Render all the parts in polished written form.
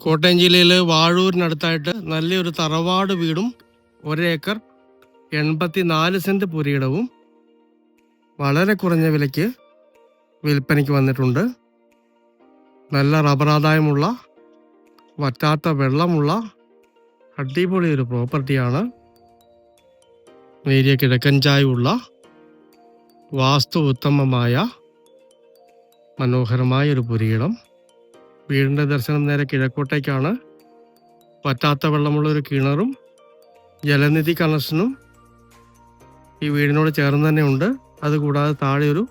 കോട്ടയം ജില്ലയിൽ വാഴൂരിനടുത്തായിട്ട് നല്ലൊരു തറവാട് വീടും 1 ഏക്കർ 84 സെന്റ് പുരയിടവും വളരെ കുറഞ്ഞ വിലയ്ക്ക് വിൽപ്പനയ്ക്ക് വന്നിട്ടുണ്ട്. നല്ല റബ്ബർ ആദായമുള്ള, വറ്റാത്ത വെള്ളമുള്ള അടിപൊളി ഒരു പ്രോപ്പർട്ടിയാണ്. നേരിയ കിഴക്കൻ ചായവുള്ള, വാസ്തു ഉത്തമമായ മനോഹരമായ ഒരു പുരയിടം. വീടിൻ്റെ ദർശനം നേരെ കിഴക്കോട്ടേക്കാണ്. വറ്റാത്ത വെള്ളമുള്ള ഒരു കിണറും ജലനിധി കണക്ഷനും ഈ വീടിനോട് ചേർന്ന് തന്നെ ഉണ്ട്. അതുകൂടാതെ താഴെ ഒരു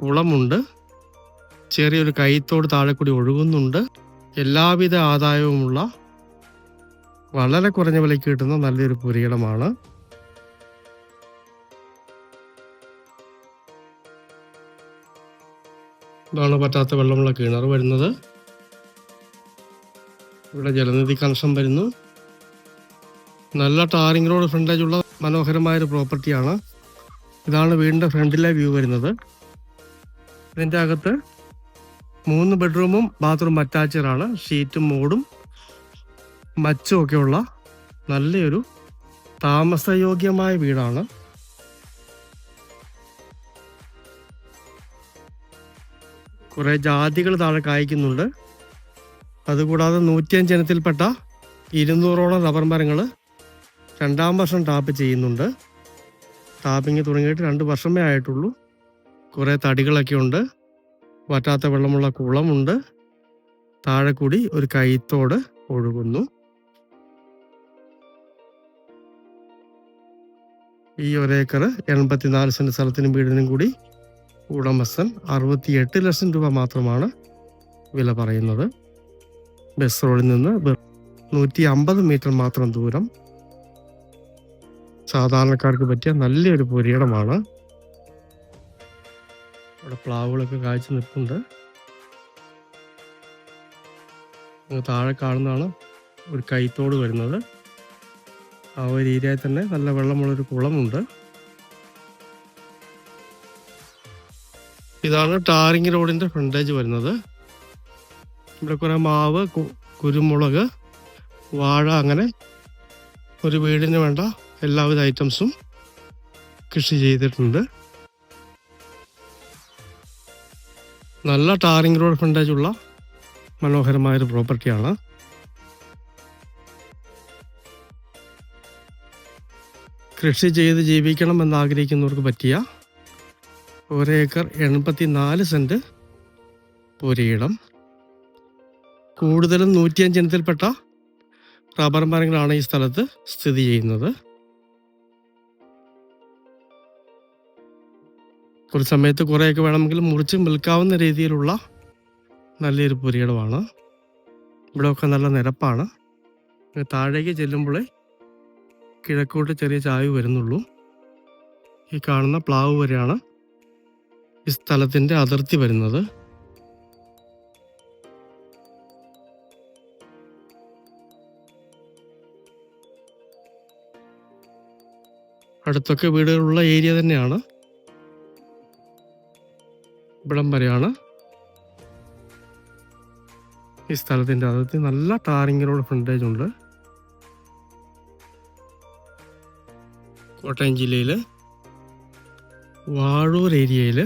കുളമുണ്ട്. ചെറിയൊരു കൈത്തോട് താഴെ കൂടി ഒഴുകുന്നുണ്ട്. എല്ലാവിധ ആദായവുമുള്ള വളരെ കുറഞ്ഞ വിലയ്ക്ക് കിട്ടുന്ന നല്ലൊരു പുരയിടമാണ്. ഇതാണ് വറ്റാത്ത വെള്ളമുള്ള കിണർ വരുന്നത്. ഇവിടെ ജലനിധി കണക്ഷൻ വരുന്നു. നല്ല ടാറിംഗ് റോഡ് ഫ്രണ്ടേജ് ഉള്ള മനോഹരമായൊരു പ്രോപ്പർട്ടിയാണ്. ഇതാണ് വീടിൻ്റെ ഫ്രണ്ടിലെ വ്യൂ വരുന്നത്. ഇതിൻ്റെ അകത്ത് 3 ബെഡ്റൂമും ബാത്റൂം അറ്റാച്ചഡാണ്. ഷീറ്റും മോഡും മച്ചും ഒക്കെയുള്ള നല്ലൊരു താമസയോഗ്യമായ വീടാണ്. കുറേ ജാതികൾ താഴെ കായ്ക്കുന്നുണ്ട്. അതുകൂടാതെ 105 ഇനത്തിൽപ്പെട്ട 200ഓളം റബ്ബർ മരങ്ങൾ 2ാം വർഷം ടാപ്പ് ചെയ്യുന്നുണ്ട്. ടാപ്പിങ് തുടങ്ങിയിട്ട് 2 വർഷമേ ആയിട്ടുള്ളൂ. കുറേ തടികളൊക്കെ ഉണ്ട്. വറ്റാത്ത വെള്ളമുള്ള കുളമുണ്ട്. താഴെ കൂടി ഒരു കൈത്തോട് ഒഴുകുന്നു. ഈ 1 ഏക്കർ 84 സെന്റ് സ്ഥലത്തിനും വീടിനും കൂടി ഉടമസ്ഥൻ 68 ലക്ഷം രൂപ മാത്രമാണ് വില പറയുന്നത്. ബസ് റോഡിൽ നിന്ന് 150 മീറ്റർ മാത്രം ദൂരം. സാധാരണക്കാർക്ക് പറ്റിയ നല്ലൊരു പുരയിടമാണ്. ഇവിടെ പ്ലാവുകളൊക്കെ കായ്ച്ചു നിൽപ്പുണ്ട്. താഴെ കാണുന്നതാണ് ഒരു കൈത്തോട് വരുന്നത്. ആ ഒരു ഏരിയയിൽ തന്നെ നല്ല വെള്ളമുള്ളൊരു കുളമുണ്ട്. ഇതാണ് ടാറിംഗ് റോഡിൻ്റെ ഫ്രണ്ടേജ് വരുന്നത്. ഇവിടെ കുറേ മാവ്, കുരുമുളക്, വാഴ, അങ്ങനെ ഒരു വീടിന് വേണ്ട എല്ലാവിധ ഐറ്റംസും കൃഷി ചെയ്തിട്ടുണ്ട്. നല്ല ടാറിംഗ് റോഡ് ഫ്രണ്ടേജ് ഉള്ള മനോഹരമായൊരു പ്രോപ്പർട്ടിയാണ്. കൃഷി ചെയ്ത് ജീവിക്കണം എന്നാഗ്രഹിക്കുന്നവർക്ക് പറ്റിയ 1 ഏക്കർ 84 സെന്റ് പുരയിടം. കൂടുതലും 105 ഇനത്തിൽപ്പെട്ട റബ്ബർ മരങ്ങളാണ് ഈ സ്ഥലത്ത് സ്ഥിതി ചെയ്യുന്നത്. ഒരു സമയത്ത് കുറേയൊക്കെ വേണമെങ്കിൽ മുറിച്ച് വിൽക്കാവുന്ന രീതിയിലുള്ള നല്ലൊരു പുരയിടമാണ്. ഇവിടെയൊക്കെ നല്ല നിരപ്പാണ്. താഴേക്ക് ചെല്ലുമ്പോഴേ കിഴക്കോട്ട് ചെറിയ ചായ്വ് വരുന്നുള്ളൂ. ഈ കാണുന്ന പ്ലാവ് വരെയാണ് ഈ സ്ഥലത്തിൻ്റെ അതിർത്തി വരുന്നത്. അടുത്തൊക്കെ വീടുകളുള്ള ഏരിയ തന്നെയാണ്. ഇവിടം വരെയാണ് ഈ സ്ഥലത്തിൻ്റെ അതിർത്തി. നല്ല ടാറിംഗ് റോഡ് ഫ്രണ്ടേജ് ഉണ്ട്. കോട്ടയം ജില്ലയിൽ വാഴൂർ ഏരിയയിൽ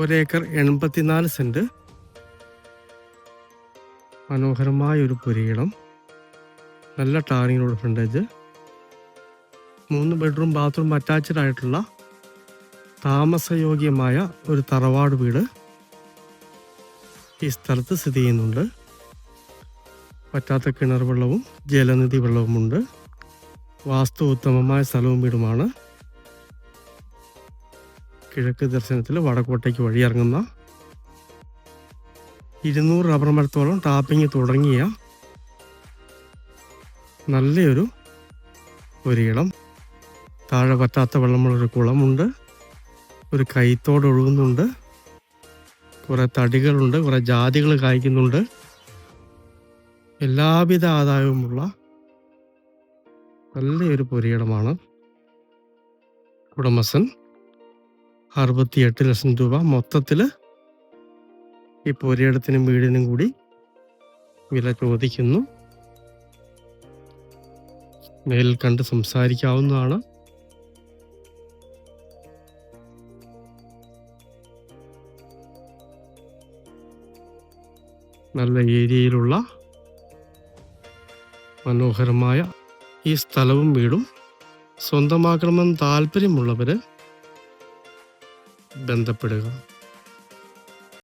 1 ഏക്കർ 84 സെന്റ് മനോഹരമായ ഒരു പുരയിടം. നല്ല tarring road frontage. 3 bedroom bathroom attached ആയിട്ടുള്ള താമസയോഗ്യമായ ഒരു തറവാട് വീട് ഈ സ്ഥലത്ത് സ്ഥിതി ചെയ്യുന്നുണ്ട്. വറ്റാത്ത കിണർ വെള്ളവും ജലനിധി വെള്ളവുമുണ്ട്. വാസ്തു ഉത്തമമായ സ്ഥലവും വീടുമാണ്. കിഴക്ക് ദർശനത്തിൽ വടക്കോട്ടേക്ക് വഴിയിറങ്ങുന്ന 200 റബ്ബർ മരത്തോളം ടാപ്പിങ് തുടങ്ങിയ നല്ലൊരു പുരയിടം. താഴെ വറ്റാത്ത വെള്ളമുള്ളൊരു കുളമുണ്ട്. ഒരു കൈത്തോട് ഒഴുകുന്നുണ്ട്. കുറേ തടികളുണ്ട്. കുറേ ജാതികൾ കായ്ക്കുന്നുണ്ട്. എല്ലാവിധ ആദായവുമുള്ള നല്ലൊരു പുരയിടമാണ്. ഉടമസ്ഥൻ 68 ലക്ഷം രൂപ മൊത്തത്തിൽ ഈ പുരയിടത്തിനും വീടിനും കൂടി വില ചോദിക്കുന്നു. നേരിൽ കണ്ട് സംസാരിക്കാവുന്നതാണ്. നല്ല ഏരിയയിലുള്ള മനോഹരമായ ഈ സ്ഥലവും വീടും സ്വന്തമാക്കണമെന്ന് താല്പര്യമുള്ളവർ ബന്ധപ്പെടുക.